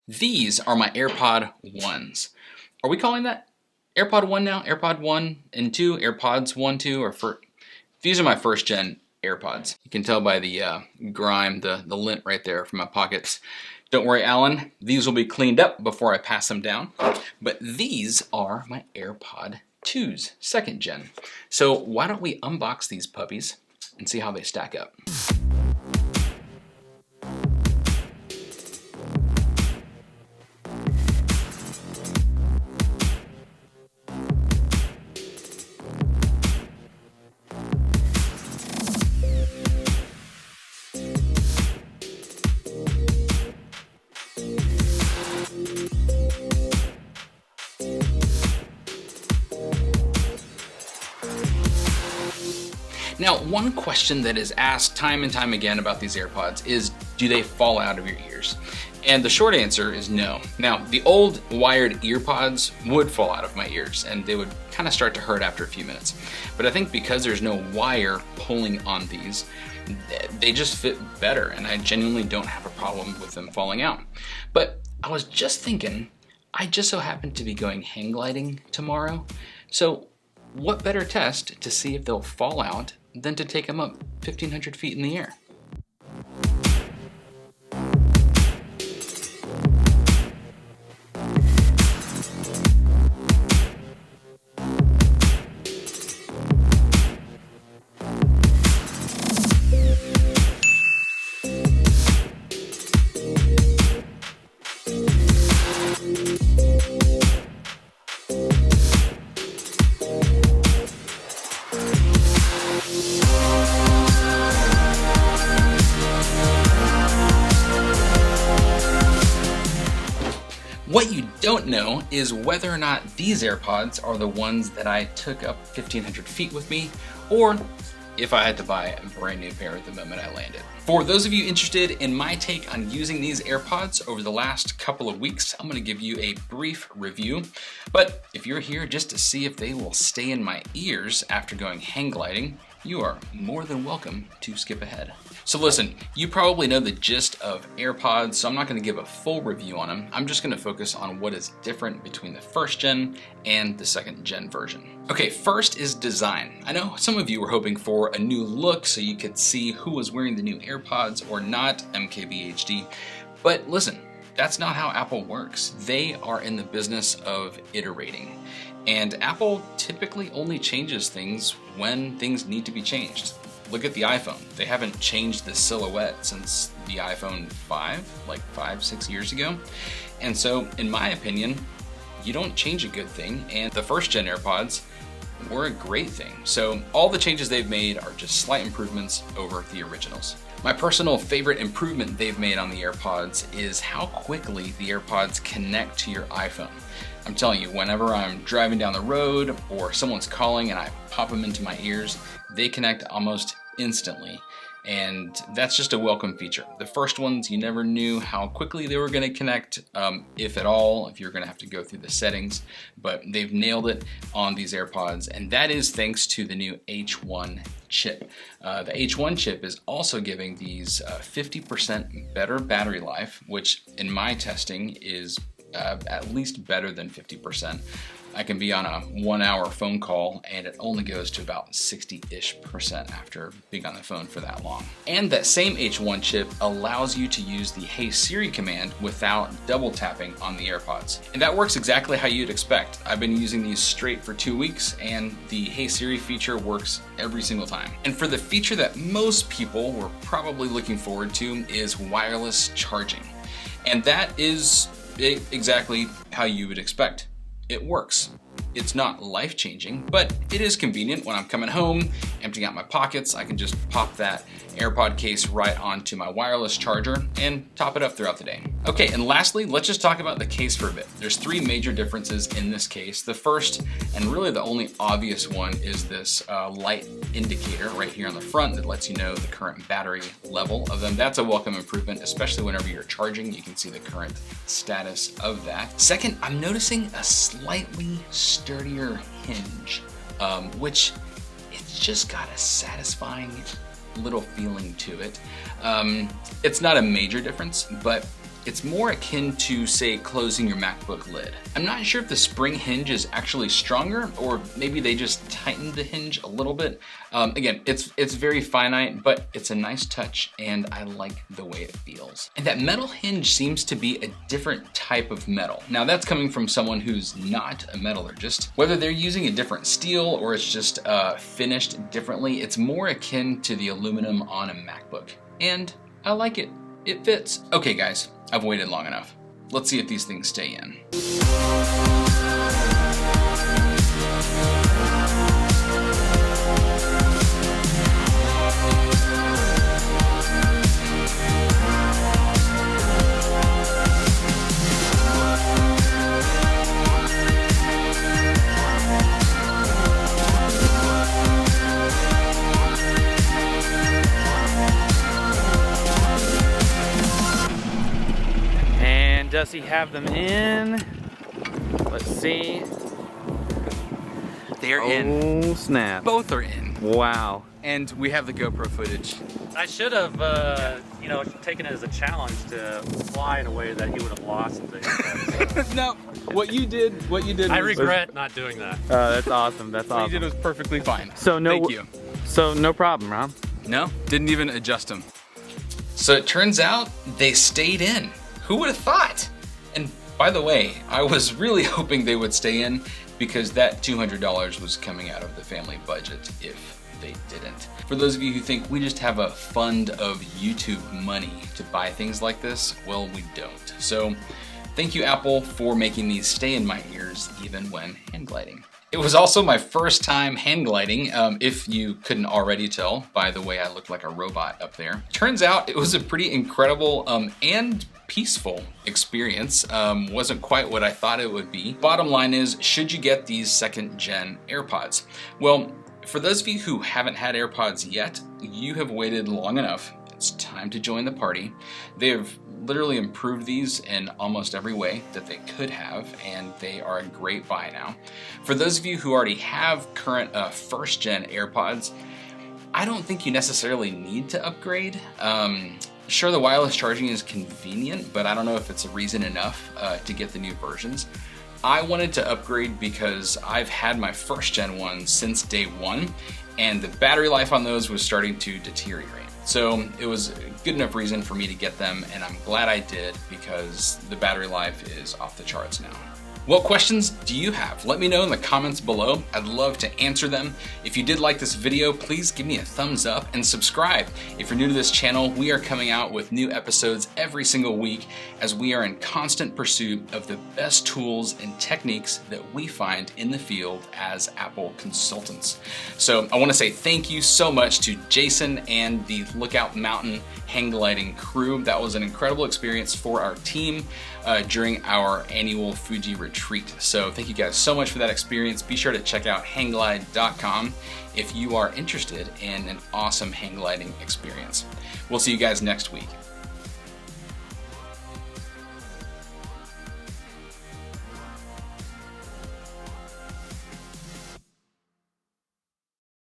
These are my AirPod 1s. Are we calling that AirPod 1 now? AirPod 1 and 2? AirPods 1, 2, or these are my first gen AirPods. You can tell by the grime, the lint right there from my pockets. Don't worry, Alan, these will be cleaned up before I pass them down. But these are my AirPod 2s, second gen. So why don't we unbox these puppies and see how they stack up. Now, one question that is asked time and time again about these AirPods is, do they fall out of your ears? And the short answer is no. Now, the old wired earpods would fall out of my ears and they would kind of start to hurt after a few minutes. But I think because there's no wire pulling on these, they just fit better and I genuinely don't have a problem with them falling out. But I was just thinking, I just so happen to be going hang gliding tomorrow. So what better test to see if they'll fall out than to take them up 1,500 feet in the air? What you don't know is whether or not these AirPods are the ones that I took up 1,500 feet with me, or if I had to buy a brand new pair the moment I landed. For those of you interested in my take on using these AirPods over the last couple of weeks, I'm gonna give you a brief review. But if you're here just to see if they will stay in my ears after going hang gliding, you are more than welcome to skip ahead. So listen, you probably know the gist of AirPods, so I'm not gonna give a full review on them. I'm just gonna focus on what is different between the first gen and the second gen version. Okay, first is design. I know some of you were hoping for a new look so you could see who was wearing the new AirPods or not, MKBHD, but listen, that's not how Apple works. They are in the business of iterating. And Apple typically only changes things when things need to be changed. Look at the iPhone. They haven't changed the silhouette since the iPhone 5, like 5-6 years ago. And so, in my opinion, you don't change a good thing, and the first gen AirPods were a great thing. So all the changes they've made are just slight improvements over the originals. My personal favorite improvement they've made on the AirPods is how quickly the AirPods connect to your iPhone. I'm telling you, whenever I'm driving down the road or someone's calling and I pop them into my ears, they connect almost instantly. And that's just a welcome feature. The first ones, you never knew how quickly they were gonna connect, if at all, if you're gonna have to go through the settings, but they've nailed it on these AirPods, and that is thanks to the new H1 chip. The H1 chip is also giving these 50% better battery life, which in my testing is at least better than 50%. I can be on a 1-hour phone call and it only goes to about 60-ish% after being on the phone for that long. And that same H1 chip allows you to use the Hey Siri command without double tapping on the AirPods. And that works exactly how you'd expect. I've been using these straight for 2 weeks and the Hey Siri feature works every single time. And for the feature that most people were probably looking forward to is wireless charging. And that is exactly how you would expect. It works. It's not life-changing, but it is convenient when I'm coming home, emptying out my pockets. I can just pop that AirPod case right onto my wireless charger and top it up throughout the day. Okay, and lastly, let's just talk about the case for a bit. There's 3 major differences in this case. The first, and really the only obvious one, is this light indicator right here on the front that lets you know the current battery level of them. That's a welcome improvement, especially whenever you're charging. You can see the current status of that. Second, I'm noticing a slightly sturdier hinge, which it's just got a satisfying little feeling to it. It's not a major difference, but it's more akin to, say, closing your MacBook lid. I'm not sure if the spring hinge is actually stronger, or maybe they just tightened the hinge a little bit. Again, it's very finite, but it's a nice touch and I like the way it feels. And that metal hinge seems to be a different type of metal. Now that's coming from someone who's not a metallurgist. Whether they're using a different steel or it's just finished differently, it's more akin to the aluminum on a MacBook. And I like it. It fits. Okay guys, I've waited long enough. Let's see if these things stay in. Does he have them in? Let's see. They're in. Oh snap. Both are in. Wow. And we have the GoPro footage. I should have, you know, taken it as a challenge to fly in a way that he would have lost things. No, what you did I regret not doing that. That's awesome. That's awesome. What you did was perfectly fine. So no, thank you. So no problem, Rob. No, didn't even adjust them. So it turns out they stayed in. Who would have thought? And by the way, I was really hoping they would stay in because that $200 was coming out of the family budget if they didn't. For those of you who think we just have a fund of YouTube money to buy things like this, well, we don't. So thank you, Apple, for making these stay in my ears even when hand gliding. It was also my first time hand gliding, if you couldn't already tell by the way I looked like a robot up there. Turns out it was a pretty incredible and peaceful experience. Wasn't quite what I thought it would be. Bottom line is, should you get these 2nd gen AirPods? Well, for those of you who haven't had AirPods yet, you have waited long enough. It's time to join the party. They have literally improved these in almost every way that they could have, and they are a great buy now. For those of you who already have current 1st gen AirPods, I don't think you necessarily need to upgrade. Sure, the wireless charging is convenient, but I don't know if it's a reason enough to get the new versions. I wanted to upgrade because I've had my 1st gen ones since day 1, and the battery life on those was starting to deteriorate. So it was a good enough reason for me to get them, and I'm glad I did because the battery life is off the charts now. What questions do you have? Let me know in the comments below. I'd love to answer them. If you did like this video, please give me a thumbs up and subscribe. If you're new to this channel, we are coming out with new episodes every single week as we are in constant pursuit of the best tools and techniques that we find in the field as Apple consultants. So I want to say thank you so much to Jason and the Lookout Mountain hang gliding crew. That was an incredible experience for our team during our annual Fuji retreat. So thank you guys so much for that experience. Be sure to check out hangglide.com if you are interested in an awesome hang gliding experience. We'll see you guys next week.